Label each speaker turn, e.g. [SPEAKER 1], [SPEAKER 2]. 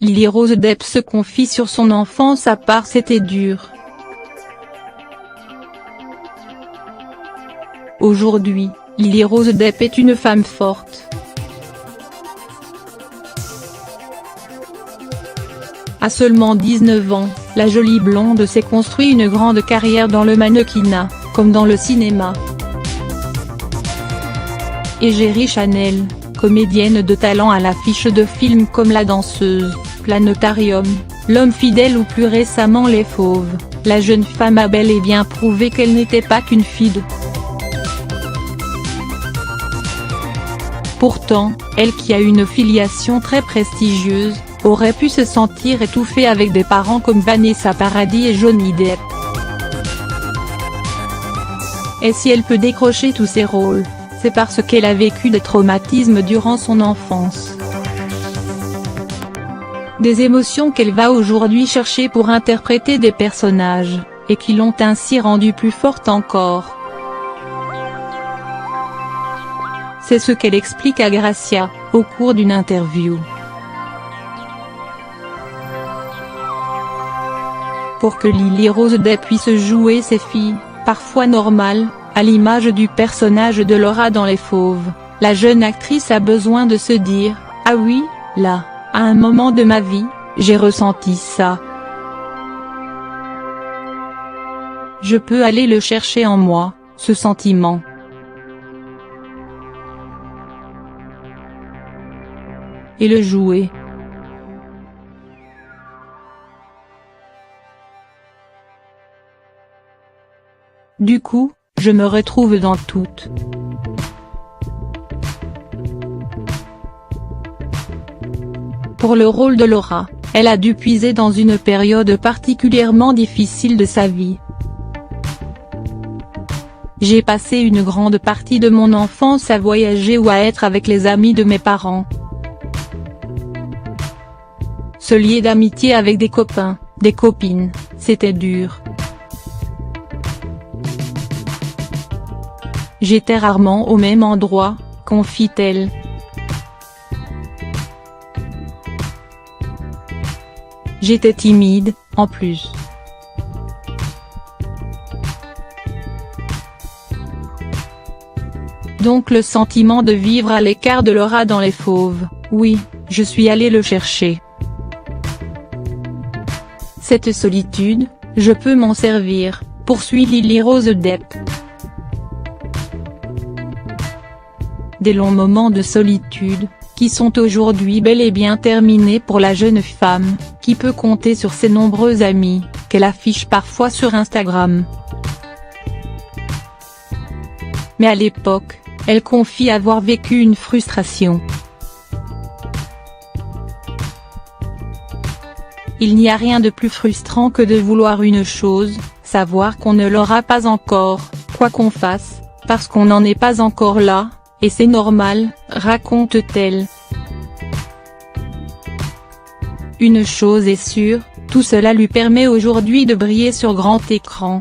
[SPEAKER 1] Lily Rose Depp se confie sur son enfance à part c'était dur. Aujourd'hui, Lily Rose Depp est une femme forte. À seulement 19 ans, la jolie blonde s'est construit une grande carrière dans le mannequinat, comme dans le cinéma. Et Jerry Chanel, comédienne de talent à l'affiche de films comme La Danseuse, Planétarium, L'Homme Fidèle ou plus récemment Les Fauves, la jeune femme a bel et bien prouvé qu'elle n'était pas qu'une fille de. Pourtant, elle qui a une filiation très prestigieuse, aurait pu se sentir étouffée avec des parents comme Vanessa Paradis et Johnny Depp. Et si elle peut décrocher tous ses rôles, c'est parce qu'elle a vécu des traumatismes durant son enfance. Des émotions qu'elle va aujourd'hui chercher pour interpréter des personnages, et qui l'ont ainsi rendue plus forte encore. C'est ce qu'elle explique à Gracia, au cours d'une interview. Pour que Lily Rose Depp puisse jouer ses filles, parfois normales, à l'image du personnage de Laura dans Les Fauves, la jeune actrice a besoin de se dire « Ah oui, là, à un moment de ma vie, j'ai ressenti ça. Je peux aller le chercher en moi, ce sentiment. » Et le jouer. Du coup, je me retrouve dans toutes. Pour le rôle de Laura, elle a dû puiser dans une période particulièrement difficile de sa vie. J'ai passé une grande partie de mon enfance à voyager ou à être avec les amis de mes parents. Se lier d'amitié avec des copains, des copines, c'était dur. J'étais rarement au même endroit, confie-t-elle. J'étais timide, en plus. Donc le sentiment de vivre à l'écart de Laura dans Les Fauves, oui, je suis allée le chercher. Cette solitude, je peux m'en servir, poursuit Lily Rose Depp. Des longs moments de solitude, qui sont aujourd'hui bel et bien terminés pour la jeune femme, qui peut compter sur ses nombreux amis, qu'elle affiche parfois sur Instagram. Mais à l'époque, elle confie avoir vécu une frustration. Il n'y a rien de plus frustrant que de vouloir une chose, savoir qu'on ne l'aura pas encore, quoi qu'on fasse, parce qu'on n'en est pas encore là, et c'est normal, raconte-t-elle. Une chose est sûre, tout cela lui permet aujourd'hui de briller sur grand écran.